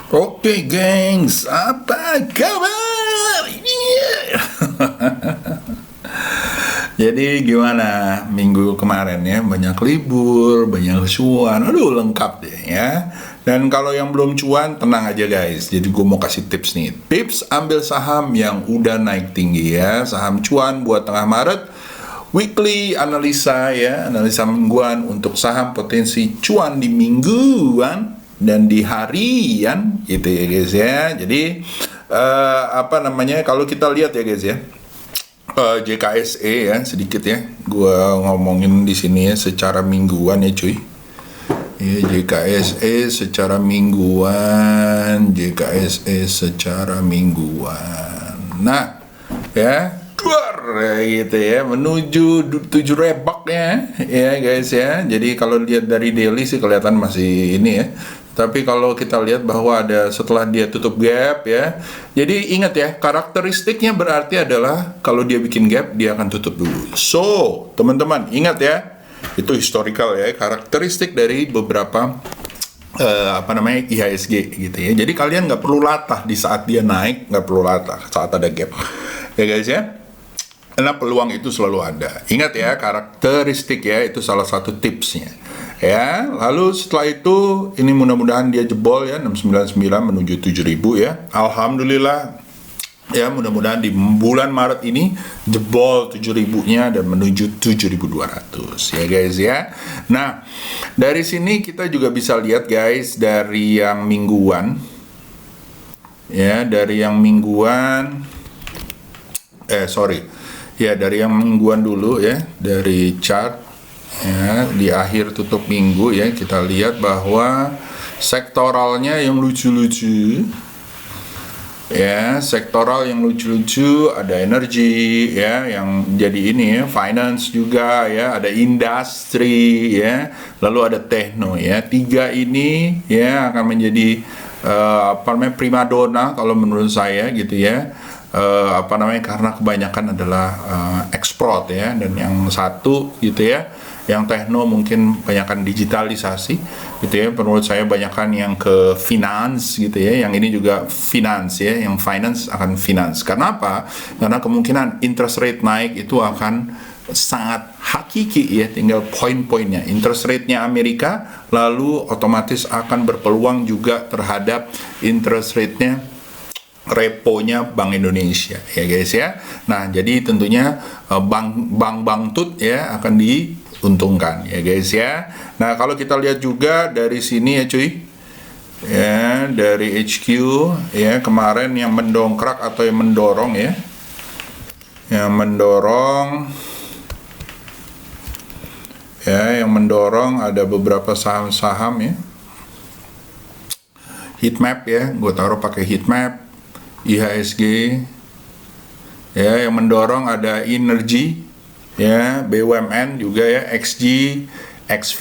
Oke, gengs, apa kabar? Yeah. Jadi gimana minggu kemarin ya? Banyak libur, banyak cuan, aduh lengkap deh ya. Dan kalau yang belum cuan, tenang aja guys. Jadi gue mau kasih tips nih. Tips ambil saham yang udah naik tinggi ya. Saham cuan buat tengah Maret. Weekly analisa ya, analisa mingguan untuk saham potensi cuan di mingguan dan di harian gitu ya guys ya. Jadi kalau kita lihat ya guys ya, JKSE ya sedikit ya, gua ngomongin di sini ya secara mingguan ya cuy. Ya, JKSE secara mingguan, JKSE secara mingguan. Nah, ya gitu ya, menuju 7 rebaknya ya guys ya. Jadi kalau lihat dari daily sih kelihatan masih ini ya. Tapi kalau kita lihat bahwa ada setelah dia tutup gap ya. Jadi ingat ya, karakteristiknya berarti adalah kalau dia bikin gap dia akan tutup dulu. So, teman-teman ingat ya, itu historical ya, karakteristik dari beberapa IHSG gitu ya. Jadi kalian nggak perlu latah di saat dia naik, nggak perlu latah saat ada gap ya guys ya, karena peluang itu selalu ada. Ingat ya, karakteristik ya, itu salah satu tipsnya ya. Lalu setelah itu ini mudah-mudahan dia jebol ya 699 menuju 7000 ya. Alhamdulillah ya, mudah-mudahan di bulan Maret ini jebol 7000-nya dan menuju 7200 ya guys ya. Nah, dari sini kita juga bisa lihat guys dari yang mingguan ya, dari yang mingguan dari yang mingguan dulu ya, dari chart ya, di akhir tutup minggu ya, kita lihat bahwa sektoralnya yang lucu-lucu ya, sektoral yang lucu-lucu, ada energi ya yang jadi ini ya, finance juga ya, ada industri ya, lalu ada tekno ya. Tiga ini ya akan menjadi primadona kalau menurut saya gitu ya. Karena kebanyakan adalah ekspor ya, dan yang satu gitu ya, yang tekno mungkin banyakkan digitalisasi gitu ya, menurut saya banyakkan yang ke finance gitu ya, yang ini juga finance ya, yang finance akan finance. Karena apa? Karena kemungkinan interest rate naik itu akan sangat hakiki ya, tinggal poin-poinnya. Interest rate-nya Amerika lalu otomatis akan berpeluang juga terhadap interest rate-nya reponya Bank Indonesia ya guys ya. Nah, jadi tentunya bank tut ya akan diuntungkan ya guys ya. Nah, kalau kita lihat juga dari sini ya cuy ya, dari HQ ya, kemarin yang mendongkrak atau yang mendorong ya, yang mendorong ada beberapa saham-saham ya, heatmap ya, gue taruh pakai heatmap, IHSG ya, yang mendorong ada energi ya, BUMN juga ya, XG, XV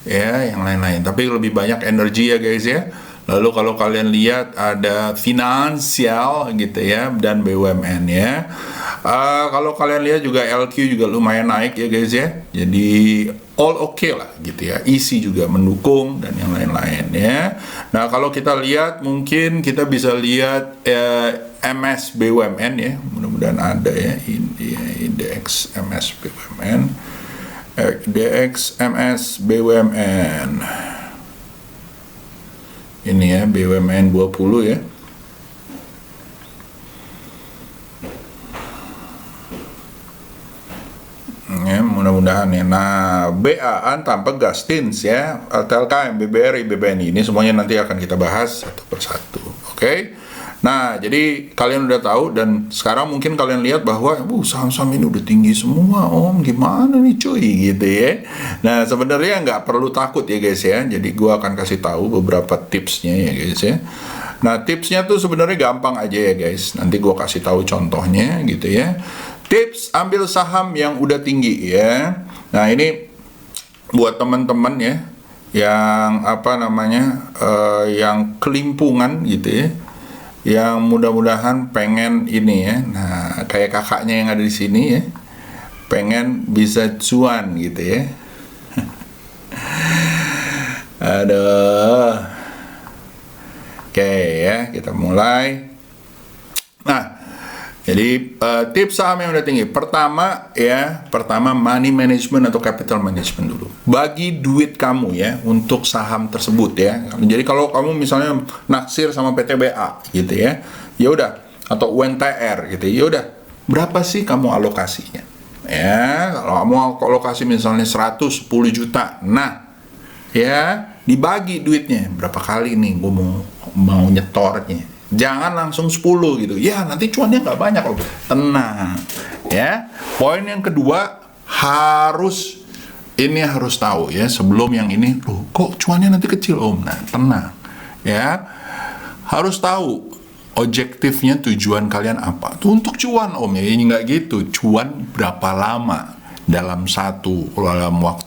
ya, yang lain-lain, tapi lebih banyak energi ya guys ya. Lalu kalau kalian lihat ada finansial gitu ya, dan BUMN ya. Kalau kalian lihat juga LQ juga lumayan naik ya guys ya, jadi all okay lah gitu ya. EC juga mendukung dan yang lain-lain ya. Nah, kalau kita lihat mungkin kita bisa lihat MS BUMN ya, mudah-mudahan ada ya, indeks MS BUMN, indeks MS BUMN ini ya, BUMN 20 ya. Ya, mudah-mudahan ya. Nah, BA, Antam, Pegas, Tins ya, TLKM, BBRI, BBNI, ini semuanya nanti akan kita bahas satu persatu. Oke. Nah, jadi kalian udah tahu, dan sekarang mungkin kalian lihat bahwa saham-saham ini udah tinggi semua, Om. Gimana nih cuy gitu ya. Nah, sebenarnya nggak perlu takut ya guys ya. Jadi gua akan kasih tahu beberapa tipsnya ya guys ya. Nah, tipsnya tuh sebenarnya gampang aja ya guys. Nanti gua kasih tahu contohnya gitu ya. Tips ambil saham yang udah tinggi ya. Nah, ini buat teman-teman ya yang yang kelimpungan gitu ya, yang mudah-mudahan pengen ini ya. Nah, kayak kakaknya yang ada di sini ya, pengen bisa cuan gitu ya. Aduh. Oke ya, kita mulai. Nah, jadi tips saham yang udah tinggi. Pertama money management atau capital management dulu. Bagi duit kamu ya untuk saham tersebut ya. Jadi kalau kamu misalnya naksir sama PTBA gitu ya, ya udah, atau UNTR gitu, ya udah, berapa sih kamu alokasinya? Ya, kalau kamu alokasi misalnya 110 juta, nah ya dibagi duitnya berapa kali nih gue mau nyetornya. Jangan langsung 10 gitu. Ya, nanti cuannya nggak banyak loh. Tenang. Ya. Poin yang kedua, harus tahu ya, sebelum yang ini, loh, kok cuannya nanti kecil, Om? Nah, tenang. Ya. Harus tahu objektifnya, tujuan kalian apa. Untuk cuan, Om, ya ini nggak gitu. Cuan berapa lama? Dalam waktu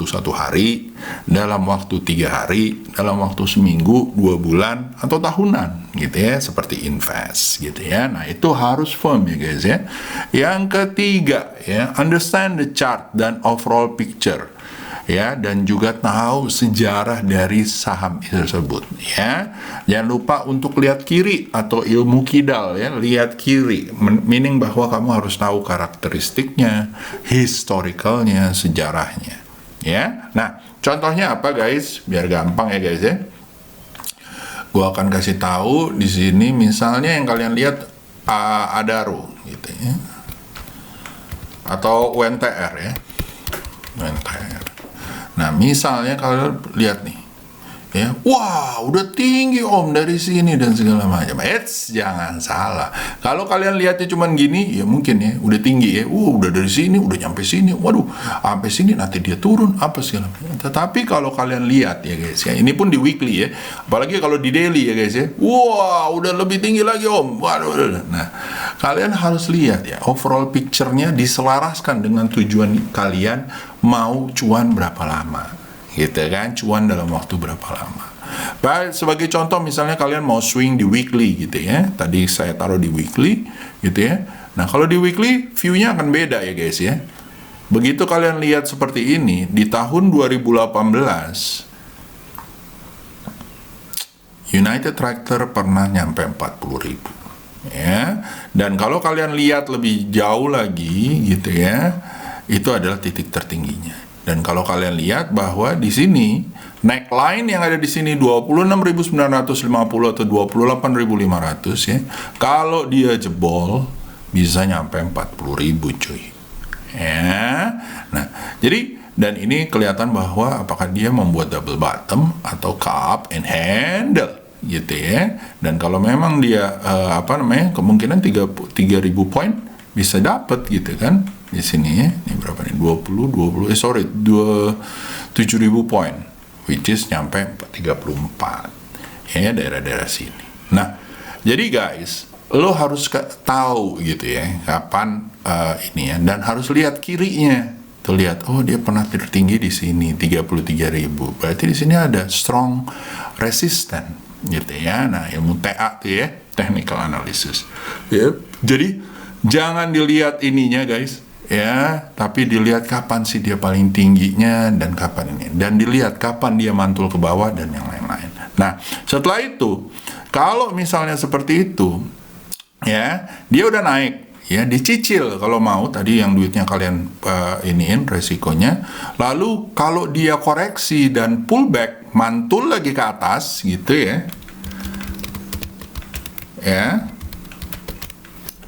1 hari, dalam waktu 3 hari, dalam waktu seminggu, 2 bulan, atau tahunan gitu ya, seperti invest gitu ya. Nah, itu harus firm ya guys ya. Yang ketiga ya, understand the chart dan overall picture ya, dan juga tahu sejarah dari saham tersebut ya. Jangan lupa untuk lihat kiri atau ilmu kidal ya, lihat kiri, meaning bahwa kamu harus tahu karakteristiknya, historicalnya, sejarahnya ya. Nah, contohnya apa guys, biar gampang ya guys ya. Gua akan kasih tahu di sini, misalnya yang kalian lihat Adaro gitu ya, atau UNTR ya, UNTR. Nah, misalnya kalian lihat nih, ya, wah, udah tinggi Om dari sini dan segala macam. Jangan salah. Kalau kalian lihatnya cuman gini, ya mungkin ya, udah tinggi ya, udah dari sini, udah nyampe sini, waduh, sampai sini nanti dia turun apa segala macam. Tetapi kalau kalian lihat ya guys, ya, ini pun di weekly ya, apalagi kalau di daily ya guys ya, wah, udah lebih tinggi lagi Om. Waduh. Nah, kalian harus lihat ya, overall picture-nya diselaraskan dengan tujuan kalian mau cuan berapa lama, gitu kan, cuan dalam waktu berapa lama. Baik, sebagai contoh misalnya kalian mau swing di weekly gitu ya, tadi saya taruh di weekly gitu ya. Nah, kalau di weekly view-nya akan beda ya guys ya. Begitu kalian lihat seperti ini, di tahun 2018 United Tractor pernah nyampe 40.000 ya. Dan kalau kalian lihat lebih jauh lagi gitu ya, itu adalah titik tertingginya. Dan kalau kalian lihat bahwa di sini neckline yang ada di sini 26.950 atau 28.500 ya. Kalau dia jebol bisa nyampe 40.000 cuy. Ya. Nah, jadi dan ini kelihatan bahwa apakah dia membuat double bottom atau cup and handle gitu ya. Dan kalau memang dia kemungkinan 3.000 poin bisa dapat gitu kan. Di sini ya, ini berapa nih? 7.000 poin, which is nyampe 34 ya, daerah-daerah sini. Nah, jadi guys, lo harus tahu gitu ya kapan ini ya, dan harus lihat kirinya. Tuh lihat, oh dia pernah tertinggi di sini 33.000. Berarti di sini ada strong resistance gitu ya. Nah, ilmu TA tuh ya, technical analysis. Ya, jadi jangan dilihat ininya guys. Ya, tapi dilihat kapan sih dia paling tingginya dan kapan ini, dan dilihat kapan dia mantul ke bawah dan yang lain-lain. Nah, setelah itu, kalau misalnya seperti itu, ya, dia udah naik, ya, dicicil kalau mau tadi yang duitnya kalian iniin resikonya. Lalu kalau dia koreksi dan pullback, mantul lagi ke atas, gitu ya, ya,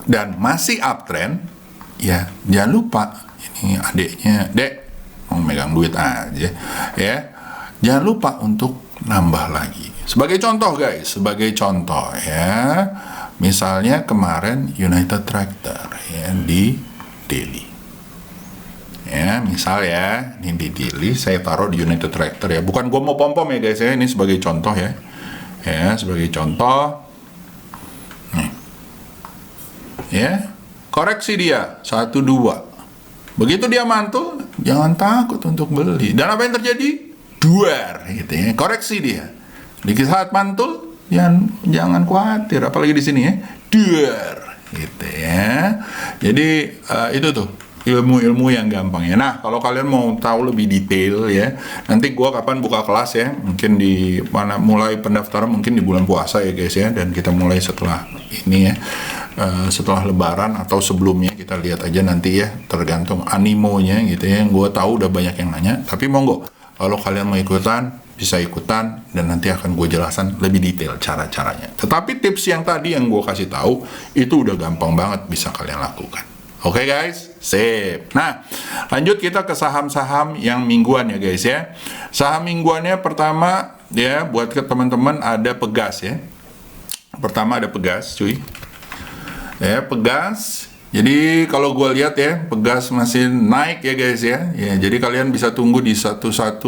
dan masih uptrend. Ya, jangan lupa, ini adeknya, Dek, mau megang duit aja, ya. Jangan lupa untuk nambah lagi. Sebagai contoh guys, ya, misalnya kemarin United Tractor ya di daily. Ya, misal ya, ini di daily saya taruh di United Tractor ya. Bukan gua mau pom-pom ya guys ya, ini sebagai contoh ya. Ya, sebagai contoh. Nih. Ya. Koreksi dia 1-2. Begitu dia mantul, jangan takut untuk beli. Dan apa yang terjadi? Duar gitu ya. Koreksi dia. Di saat mantul, jangan khawatir, apalagi di sini ya. Duar gitu ya. Jadi itu tuh ilmu-ilmu yang gampang ya. Nah, kalau kalian mau tahu lebih detail ya, nanti gua kapan buka kelas ya, mungkin di mana mulai pendaftaran mungkin di bulan puasa ya guys ya, dan kita mulai setelah ini ya, setelah lebaran atau sebelumnya, kita lihat aja nanti ya, tergantung animonya gitu ya. Gua tahu udah banyak yang nanya, tapi monggo kalau kalian mau ikutan bisa ikutan, dan nanti akan gue jelasin lebih detail cara-caranya. Tetapi tips yang tadi yang gue kasih tahu itu udah gampang banget bisa kalian lakukan. Oke guys, sip. Nah, lanjut kita ke saham-saham yang mingguan ya guys ya. Saham mingguannya pertama ya, buat ke teman-teman ada Pegas ya. Pertama ada Pegas, cuy. Ya, Pegas. Jadi kalau gue lihat ya, Pegas masih naik ya guys ya. Ya, jadi kalian bisa tunggu di 11550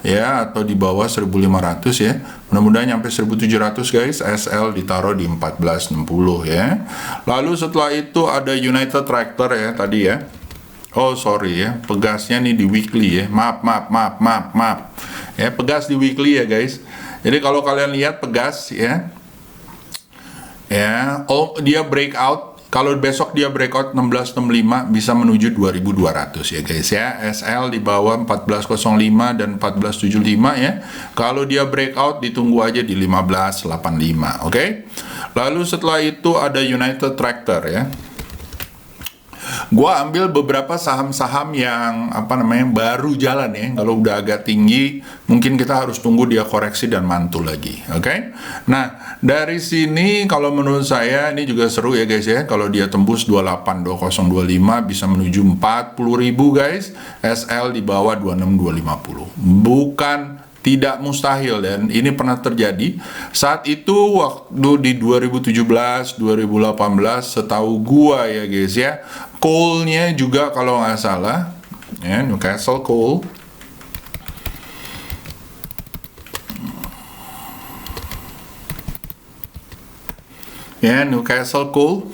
ya, atau di bawah 1500 ya. Mudah-mudahan nyampe 1700 guys. SL ditaruh di 1460 ya. Lalu setelah itu ada United Tractor ya tadi ya. Oh sorry ya, Pegasnya nih di weekly ya. Maaf. Ya, Pegas di weekly ya guys. Jadi kalau kalian lihat Pegas ya, dia breakout. Kalau besok dia breakout 1665 bisa menuju 2200 ya guys ya. SL di bawah 1405 dan 1475 ya. Kalau dia breakout ditunggu aja di 1585, oke? Lalu setelah itu ada United Tractor ya. Gua ambil beberapa saham-saham yang baru jalan ya. Kalau udah agak tinggi, mungkin kita harus tunggu dia koreksi dan mantul lagi, oke? Nah, dari sini kalau menurut saya ini juga seru ya guys ya. Kalau dia tembus 282025 bisa menuju 40.000 guys. SL di bawah 26250. Bukan tidak mustahil, dan ini pernah terjadi saat itu waktu di 2017 2018 setahu gua ya guys ya. Coal-nya juga kalau nggak salah ya, Newcastle Coal ya, Newcastle Coal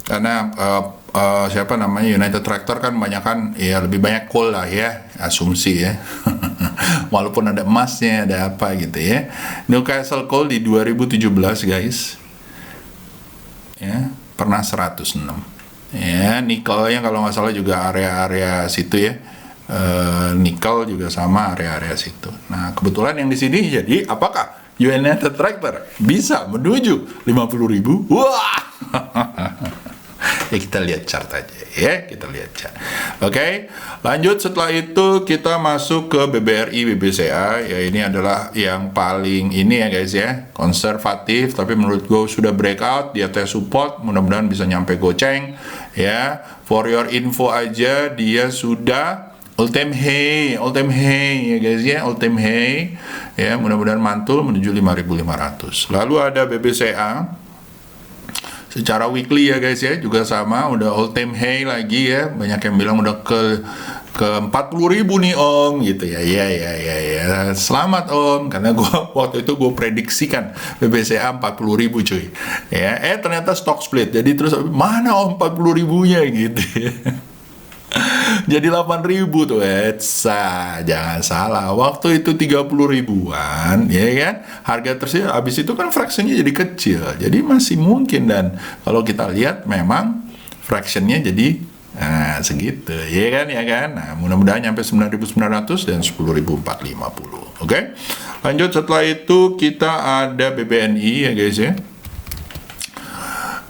karena siapa namanya, United Tractor kan banyakan ya, lebih banyak coal lah ya, asumsi ya. Walaupun ada emasnya, ada apa gitu ya. Newcastle Coal di 2017 guys ya, pernah 106 ya. Nikelnya kalau nggak salah juga area-area situ ya. Nikel juga sama area-area situ. Nah, kebetulan yang di sini jadi apakah United Tractor bisa menuju 50.000? Wah. Ya kita lihat chart aja ya, kita lihat chart. Oke, lanjut setelah itu kita masuk ke BBRI BBCA ya. Ini adalah yang paling ini ya guys ya, konservatif, tapi menurut gue sudah breakout di atas support, mudah-mudahan bisa nyampe goceng ya. For your info aja, dia sudah all-time high ya guys ya, all-time high ya, mudah-mudahan mantul menuju 5.500. Lalu ada BBCA secara weekly ya guys ya, juga sama, udah all time high lagi ya. Banyak yang bilang udah ke 40.000 nih om gitu ya. Ya selamat om, karena gua waktu itu gue prediksikan BBCA 40.000 cuy ya. Ternyata stock split, jadi terus mana om 40.000-nya gitu ya. Jadi 8.000 tuh, jangan salah. Waktu itu 30.000-an, ya kan? Harga tersebut, habis itu kan fractionnya jadi kecil, jadi masih mungkin. Dan kalau kita lihat, memang fractionnya jadi segitu, ya kan? Nah, mudah-mudahan nyampe 9.900 dan 10.450. Oke? Lanjut setelah itu kita ada BBNI ya guys ya.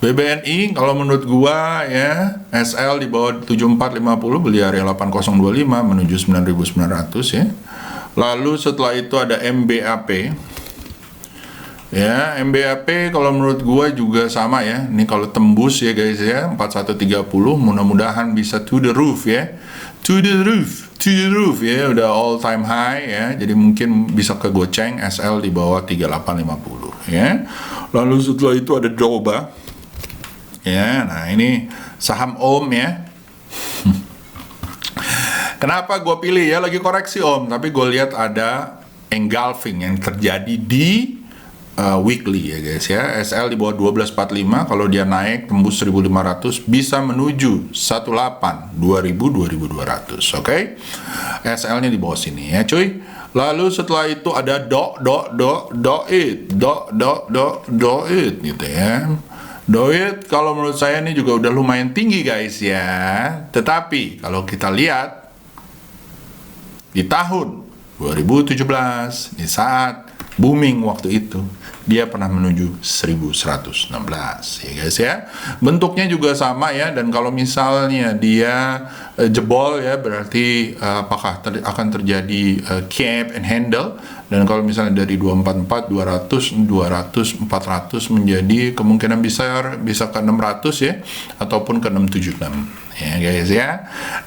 BBNI kalau menurut gua ya, SL di bawah 7450, beli area 8025 menuju 9900 ya. Lalu setelah itu ada MBAP. Ya, MBAP kalau menurut gua juga sama ya. Ini kalau tembus ya guys ya, 4130, mudah-mudahan bisa to the roof ya. To the roof ya, udah all time high ya. Jadi mungkin bisa ke goceng. SL di bawah 3850 ya. Lalu setelah itu ada Doba. Ya, nah ini saham om ya. Kenapa gue pilih ya, lagi koreksi om, tapi gue lihat ada engulfing yang terjadi di weekly ya guys ya. SL di bawah 1245, kalau dia naik tembus 1500 bisa menuju 18 2000 2200. Oke. SL nya di bawah sini ya cuy. Lalu setelah itu ada do it gitu ya. Do it kalau menurut saya ini juga udah lumayan tinggi guys ya. Tetapi kalau kita lihat di tahun 2017 di saat booming waktu itu dia pernah menuju 1116 ya guys ya. Bentuknya juga sama ya, dan kalau misalnya dia jebol ya berarti apakah akan terjadi cap and handle, dan kalau misalnya dari 244 200 400 menjadi kemungkinan besar bisa ke 600 ya, ataupun ke 676 ya guys ya.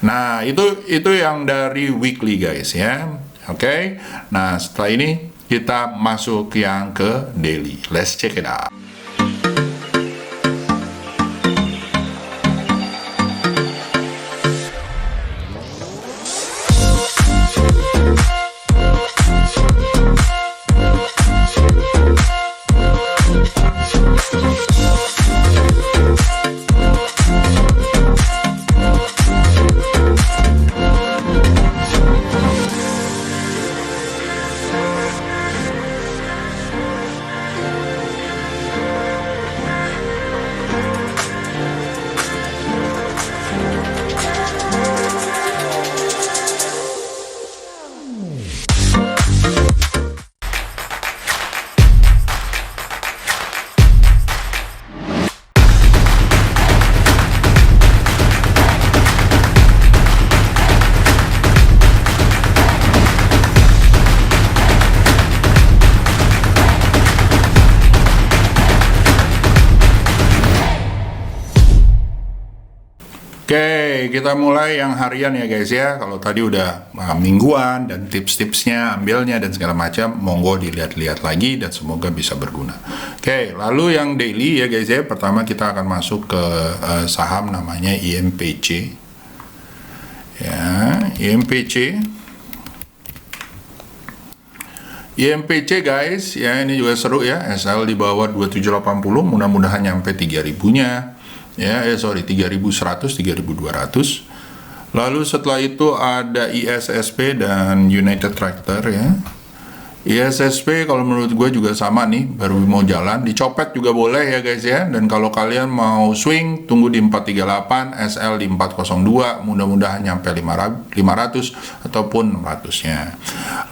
Nah itu yang dari weekly guys ya. Oke. Nah setelah ini kita masuk yang ke daily. Let's check it out. Oke, kita mulai yang harian ya guys ya. Kalau tadi udah mingguan dan tips-tipsnya, ambilnya dan segala macam, monggo dilihat-lihat lagi dan semoga bisa berguna. Oke, lalu yang daily ya guys ya. Pertama kita akan masuk ke saham namanya IMPC. Ya, IMPC. IMPC guys, ya ini juga seru ya. SL di bawah 2780, mudah-mudahan nyampe 3000-nya. Ya, 3100, 3200. Lalu setelah itu ada ISSP dan United Tractor ya. ISSP kalau menurut gue juga sama nih, baru mau jalan, dicopet juga boleh ya guys ya. Dan kalau kalian mau swing, tunggu di 438, SL di 402, mudah-mudahan nyampe 500 ataupun 600-nya.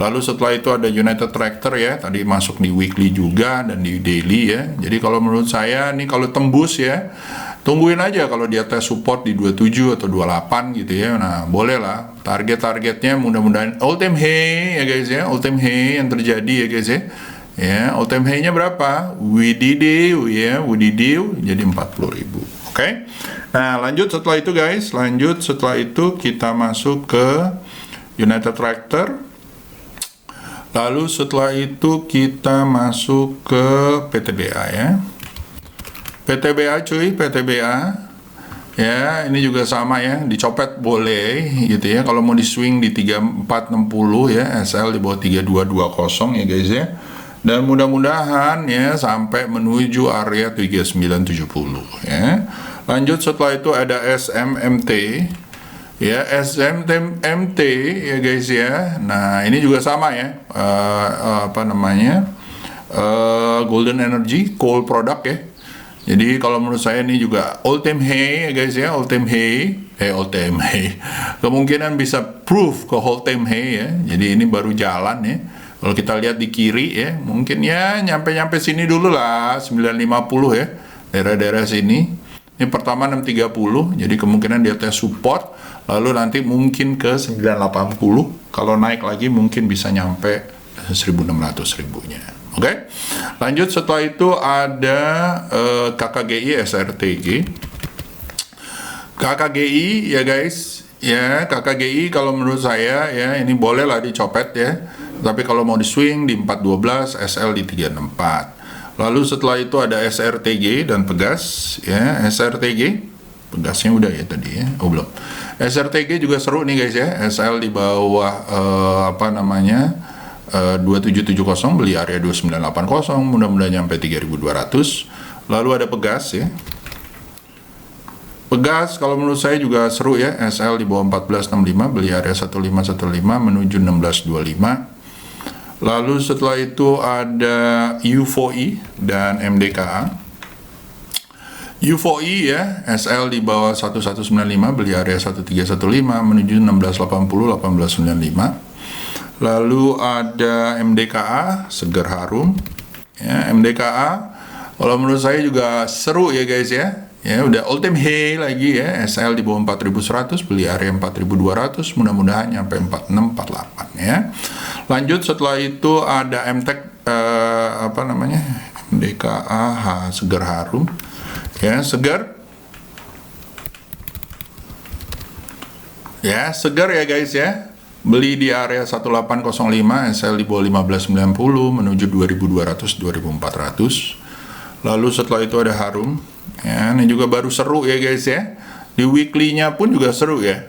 Lalu setelah itu ada United Tractor ya, tadi masuk di weekly juga dan di daily ya. Jadi kalau menurut saya nih kalau tembus ya, tungguin aja kalau dia tes support di 27 atau 28 gitu ya. Nah, boleh lah. Target-targetnya mudah-mudahan all time high ya guys ya. All time high yang terjadi ya guys ya. Ya, all time high-nya berapa? Wididiu ya, wididiu jadi 40.000. Oke. Nah, lanjut setelah itu guys. Lanjut setelah itu kita masuk ke United Tractor. Lalu setelah itu kita masuk ke PTBA ya. PTBA cuy, PTBA ya, ini juga sama ya, dicopet boleh gitu ya. Kalau mau di swing di 3460 ya, SL di bawah 3220 ya guys ya. Dan mudah-mudahan ya sampai menuju area 3970 ya. Lanjut setelah itu ada SMMT ya, SMMT ya guys ya. Nah ini juga sama ya, apa namanya, Golden Energy, coal product ya. Jadi kalau menurut saya ini juga all time high ya guys ya, all time high, all time high. Kemungkinan bisa proof ke all time high ya. Jadi ini baru jalan ya. Kalau kita lihat di kiri ya, mungkin ya nyampe sini dulu lah, 950 ya. Daerah-daerah sini. Ini pertama 630, jadi kemungkinan dia tes support, lalu nanti mungkin ke 980. Kalau naik lagi mungkin bisa nyampe 1600 ribunya. Oke, lanjut setelah itu ada KKGI SRTG. KKGI ya guys, ya KKGI kalau menurut saya ya ini boleh lah dicopet ya. Tapi kalau mau di swing di 412, SL di 364. Lalu setelah itu ada SRTG dan Pegas ya, SRTG. Pegasnya udah ya tadi ya, oh belum. SRTG juga seru nih guys ya, SL di bawah apa namanya? 2770, beli area 2980, mudah-mudahan nyampe 3200. Lalu ada Pegas ya. Pegas kalau menurut saya juga seru ya, SL di bawah 1465, beli area 1515 menuju 1625. Lalu setelah itu ada UFOI dan MDKA. UFOI ya, SL di bawah 1195, beli area 1315 menuju 1680, 1895. Lalu ada MDKA, Seger Harum. Ya, MDKA, kalau menurut saya juga seru ya guys ya. Ya, udah all time high lagi ya, SL di bawah 4100, beli area 4200, mudah-mudahan nyampe 4648 ya. Lanjut setelah itu ada MTEK MDKA Seger Harum. Ya, Segar. Ya, Segar ya guys ya. Beli di area 1805, SL di bawah 1590 menuju 2200 2400. Lalu setelah itu ada Harum. Ya, ini juga baru seru ya guys ya. Di weekly-nya pun juga seru ya.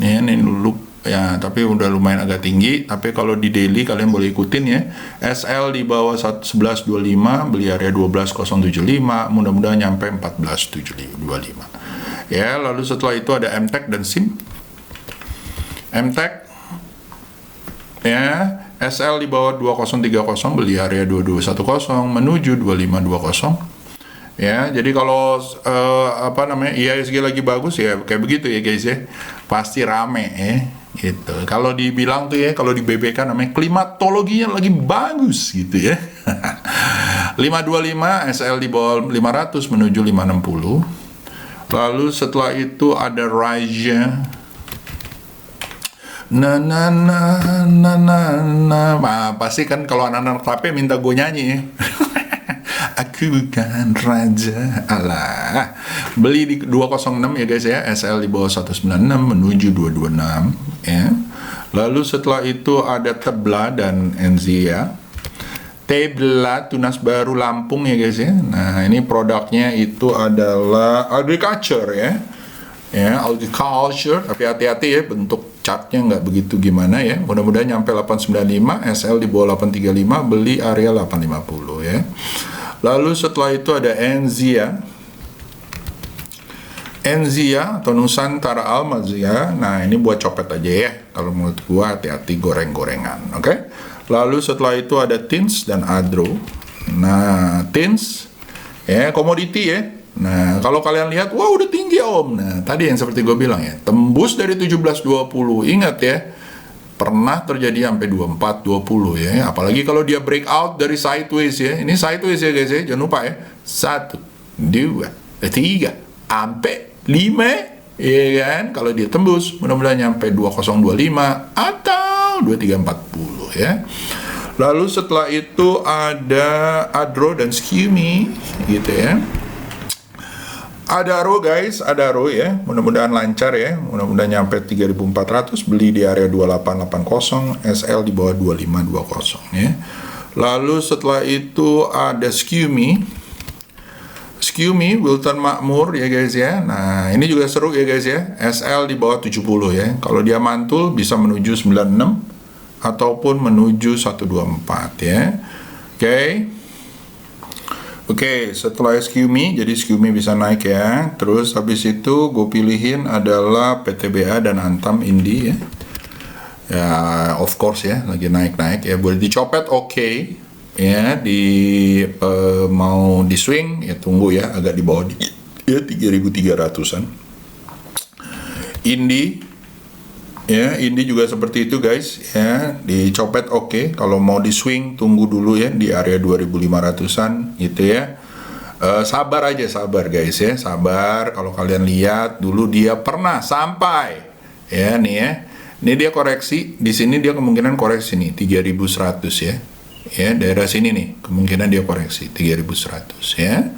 Ini loop ya, tapi udah lumayan agak tinggi. Tapi kalau di daily kalian boleh ikutin ya. SL di bawah 1125, beli area 12075, mudah-mudahan nyampe 1425. Ya, lalu setelah itu ada MTEK dan SIM. MTEK ya, SL di bawah 2030, beli area 2210 menuju 2520. Ya, jadi kalau IHSG lagi bagus ya kayak begitu ya guys ya. Pasti rame ya. Gitu. Kalau dibilang tuh ya, kalau di BBK namanya klimatologinya lagi bagus gitu ya. 525 SL di bawah 500 menuju 560. Lalu setelah itu ada Raja. Pasti kan kalau anak-anak KP minta gue nyanyi ya. Aku bukan raja, alah. Beli di 206 ya guys ya, SL di bawah 196 menuju 226 ya. Lalu setelah itu ada Tebla dan Enzia. Tebla tunas baru Lampung ya guys ya. Nah, ini produknya itu adalah agriculture ya. Ya, agriculture, tapi hati-hati ya, bentuk chartnya nggak begitu gimana ya. Mudah-mudahan nyampe 895, SL di bawah 835, beli area 850 ya. Lalu setelah itu ada Enzia atau Nusantara Almazia. Nah, ini buat copet aja ya. Kalau menurut gua hati-hati goreng-gorengan, oke? Lalu setelah itu ada Tins dan Adro. Nah, Tins ya komoditi ya. Nah, kalau kalian lihat, wah udah tinggi om. Nah, tadi yang seperti gue bilang ya, tembus dari 1720. Ingat ya, pernah terjadi sampai 24-20 ya. Apalagi kalau dia breakout dari sideways ya. Ini sideways ya guys ya, jangan lupa ya. 1, 2, 3, sampai 5 ya kan. Kalau dia tembus, mudah-mudahan nyampe 2025 atau 2340 ya. Lalu setelah itu ada Adro dan Skimi gitu ya. Adaro guys, Adaro ya, mudah-mudahan lancar ya, mudah-mudahan nyampe 3400, beli di area 2880, SL di bawah 2520 ya. Lalu setelah itu ada Skimi, Wilton Makmur ya guys ya. Nah, ini juga seru ya guys ya, SL di bawah 70 ya. Kalau dia mantul bisa menuju 96 ataupun menuju 124 ya. Oke, setelah Skimi, jadi Skimi bisa naik ya. Terus habis itu gue pilihin adalah PTBA dan Antam Indi ya. Ya, of course ya, lagi naik-naik ya. Boleh dicopet oke. Ya, mau di swing ya tunggu ya, agak di bawah ya 3.300-an. Indi ya, Indi juga seperti itu guys ya, dicopet oke. Kalau mau di swing tunggu dulu ya di area 2500-an gitu ya. Sabar aja, sabar guys ya, sabar. Kalau kalian lihat dulu dia pernah sampai ya nih ya. Ini dia koreksi, di sini dia kemungkinan koreksi nih 3100 ya. Ya, daerah sini nih kemungkinan dia koreksi 3100 ya.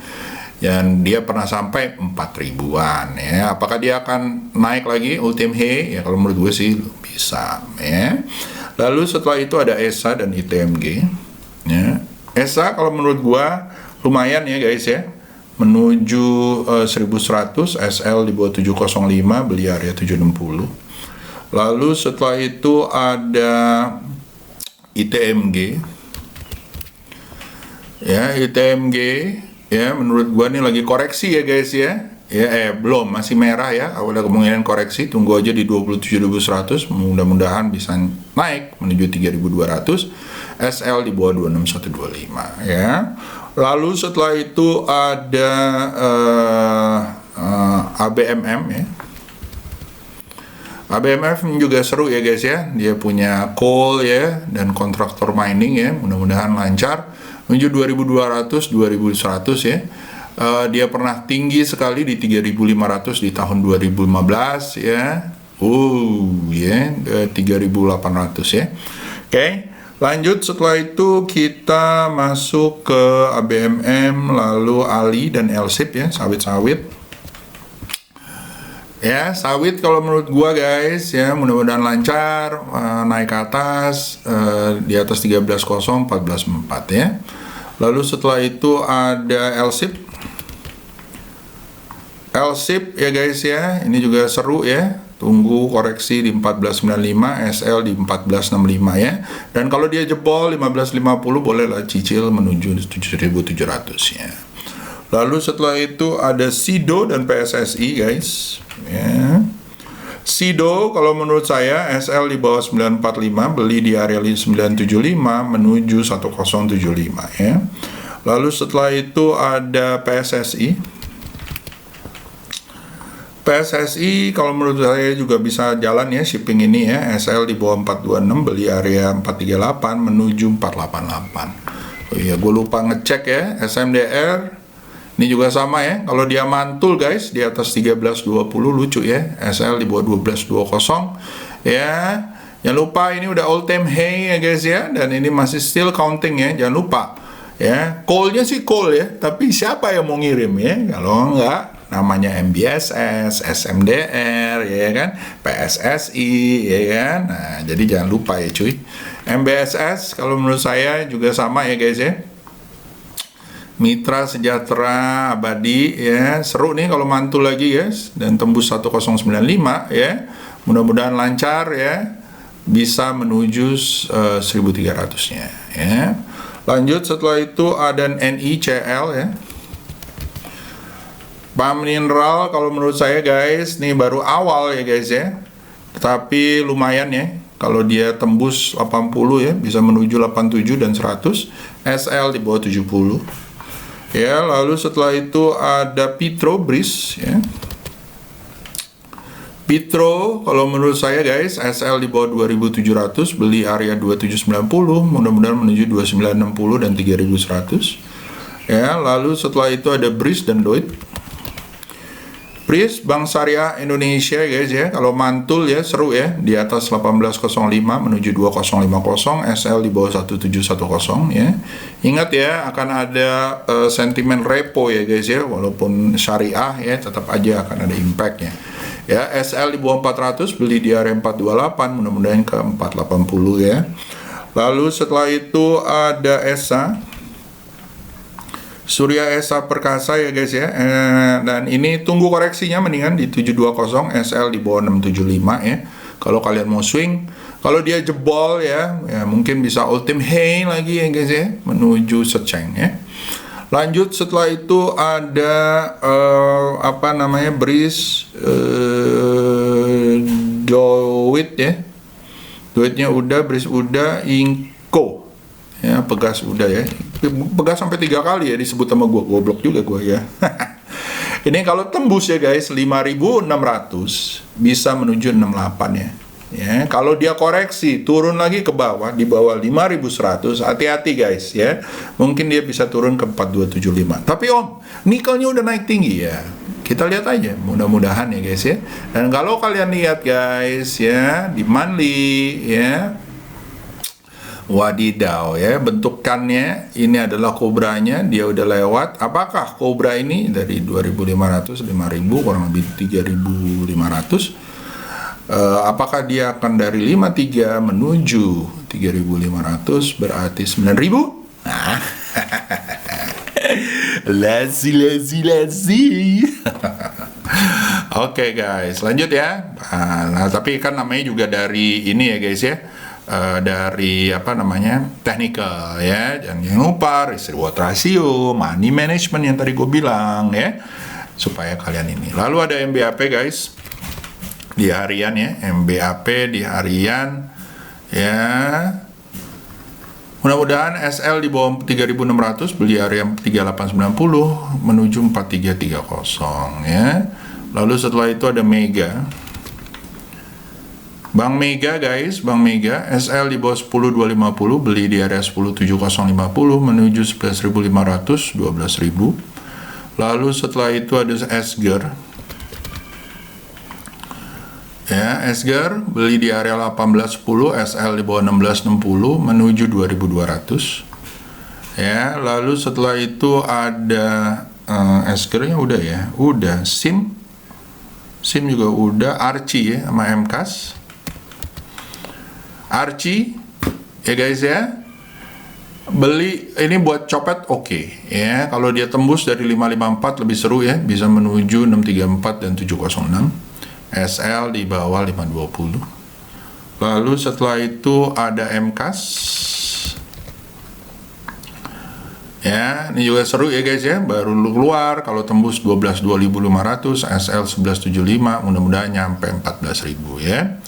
Dan dia pernah sampai 4.000-an ya. Apakah dia akan naik lagi ultimate high? Ya kalau menurut gue sih bisa ya. Lalu setelah itu ada ESA dan ITMG ya. ESA kalau menurut gue lumayan ya guys ya. Menuju 1100, SL di bawah 705, beli area 760. Lalu setelah itu ada ITMG ya, ITMG ya, menurut gua nih lagi koreksi ya guys ya. ya belum, masih merah ya, ada kemungkinan koreksi, tunggu aja di 27.100, mudah-mudahan bisa naik menuju 3.200, SL di bawah 26125 ya. Lalu setelah itu ada ABMM ya. ABMF juga seru ya guys ya, dia punya coal ya dan kontraktor mining ya, mudah-mudahan lancar menuju 2200 2100 ya. Dia pernah tinggi sekali di 3500 di tahun 2015 ya. Ya 3800 ya. Oke, lanjut setelah itu kita masuk ke ABMM, lalu ALI dan LSIP ya, sawit-sawit. Ya, sawit kalau menurut gua guys ya, mudah-mudahan lancar, naik ke atas, di atas 13.0 14.4 ya. Lalu setelah itu ada LSIP ya guys ya, ini juga seru ya, tunggu koreksi di 14.95, SL di 14.65 ya. Dan kalau dia jebol 15.50 bolehlah cicil menuju 7.700 ya. Lalu setelah itu ada SIDO dan PSSI guys ya. SIDO kalau menurut saya SL di bawah 945, beli di area 975 menuju 1075 ya. Lalu setelah itu ada PSSI kalau menurut saya juga bisa jalan ya, shipping ini ya, SL di bawah 426, beli area 438 menuju 488. Oh iya, gue lupa ngecek ya, SMDR ini juga sama ya, kalau dia mantul guys di atas 13.20 lucu ya, SL di bawah 12.20 ya. Jangan lupa ini udah all time high ya guys ya, dan ini masih still counting ya, jangan lupa ya. Call-nya sih call ya, tapi siapa yang mau ngirim ya? Kalau enggak, namanya MBSS, SMDR ya kan, PSSI ya kan. Nah, jadi jangan lupa ya cuy. MBSS kalau menurut saya juga sama ya guys ya. Mitra Sejahtera Abadi ya, seru nih kalau mantul lagi guys dan tembus 1095 ya. Mudah-mudahan lancar ya, bisa menuju 1300-nya ya. Lanjut setelah itu ada NICL ya. Pam Mineral kalau menurut saya guys, nih baru awal ya guys ya. Tetapi lumayan ya. Kalau dia tembus 80 ya, bisa menuju 87 dan 100, SL di bawah 70. Ya, lalu setelah itu ada Petrobras ya. Petro kalau menurut saya guys, SL di bawah 2700, beli area 2790, mudah-mudahan menuju 2960 dan 3100. Ya, lalu setelah itu ada BRIS dan DOIT. BRIS Bank Syariah Indonesia guys ya, kalau mantul ya seru ya, di atas 1805 menuju 2050, SL di bawah 1710 ya. Ingat ya, akan ada sentimen repo ya guys ya, walaupun syariah ya tetap aja akan ada impactnya ya. SL di bawah 400, beli di area 428, mudah-mudahan ke 480 ya. Lalu setelah itu ada ESA Surya Esa Perkasa ya guys ya, dan ini tunggu koreksinya mendingan di 720, SL di bawah 675 ya. Kalau kalian mau swing, kalau dia jebol ya, mungkin bisa ultimate high lagi ya guys ya, menuju seceng ya. Lanjut setelah itu ada BRIS DOIT ya. DOIT-nya udah, BRIS udah, Inco ya, Pegas udah ya. Pegas sampai 3 kali ya disebut sama gue, goblok juga gue ya. Ini kalau tembus ya guys 5.600 bisa menuju 68 ya. Ya, kalau dia koreksi turun lagi ke bawah di bawah 5.100, hati-hati guys ya. Mungkin dia bisa turun ke 4.275. Tapi om, nikelnya udah naik tinggi ya. Kita lihat aja, mudah-mudahan ya guys ya. Dan kalau kalian lihat guys ya di monthly ya, wadidaw ya, bentukannya ini adalah kobranya, dia udah lewat. Apakah kobra ini dari 2.500 5.000 kurang lebih 3.500, apakah dia akan dari 53 menuju 3.500 berarti 9.000? Nah. lazy. Oke guys, lanjut ya. Nah, tapi kan namanya juga dari ini ya guys ya, dari technical ya. Jangan lupa risk reward ratio, money management yang tadi gue bilang ya. supaya kalian ini. Lalu ada MBAP guys di harian ya, MBAP di harian ya. Mudah-mudahan SL di bawah 3.600, beli area 3890 menuju 4330 ya. Lalu setelah itu ada Mega. Bank Mega guys, Bank Mega SL di bawah 10.250, beli di area 10.7050 menuju 11.500, 12.000. Lalu setelah itu ada Esger. Ya, Esger beli di area 18.10, SL di bawah 16.60 menuju 2.200. Ya, lalu setelah itu ada Esgernya udah ya, udah SIM juga udah, Archie ya sama MKAS. Archie ya guys ya, beli ini buat copet oke ya. Kalau dia tembus dari 554 lebih seru ya, bisa menuju 634 dan 706. SL di bawah 520. Lalu setelah itu ada MKAS ya, ini juga seru ya guys ya, baru keluar. Kalau tembus 12.2500, SL 11.75, mudah-mudahan nyampe 14.000 ya.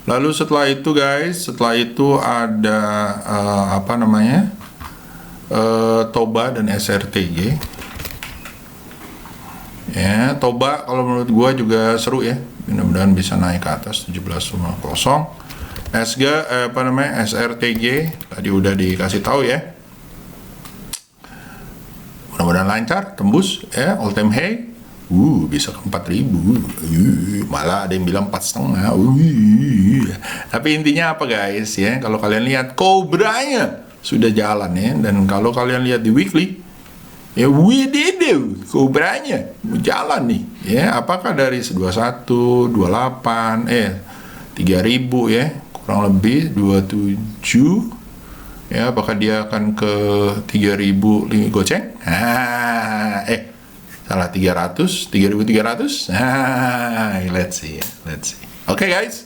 Lalu setelah itu guys, setelah itu ada apa namanya, Toba dan SRTG ya. Toba kalau menurut gua juga seru ya, mudah-mudahan bisa naik ke atas 17.50. SG apa namanya, SRTG tadi udah dikasih tahu ya, mudah-mudahan lancar tembus ya, all time high. Bisa ke 4.000. Malah ada yang bilang 4,5. Tapi intinya apa guys ya, kalau kalian lihat Cobra-nya sudah jalan ya, dan kalau kalian lihat di weekly ya, Cobra-nya jalan nih ya. Apakah dari 21, 28, 3.000 ya, kurang lebih 27 ya, apakah dia akan ke 3.000 goceng? Salah, 300, 3.300. Let's see. Oke guys,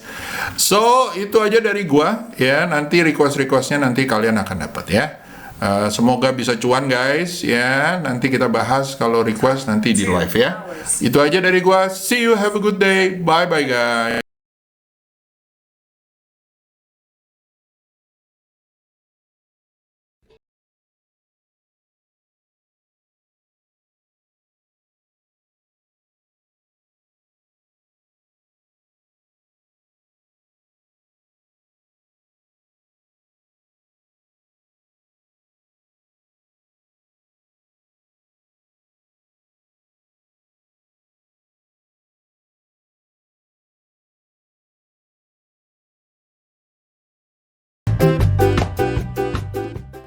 so itu aja dari gua ya. Nanti requestnya nanti kalian akan dapat ya. Semoga bisa cuan guys ya. Nanti kita bahas kalau request nanti di live ya. Itu aja dari gua. See you, have a good day. Bye bye guys.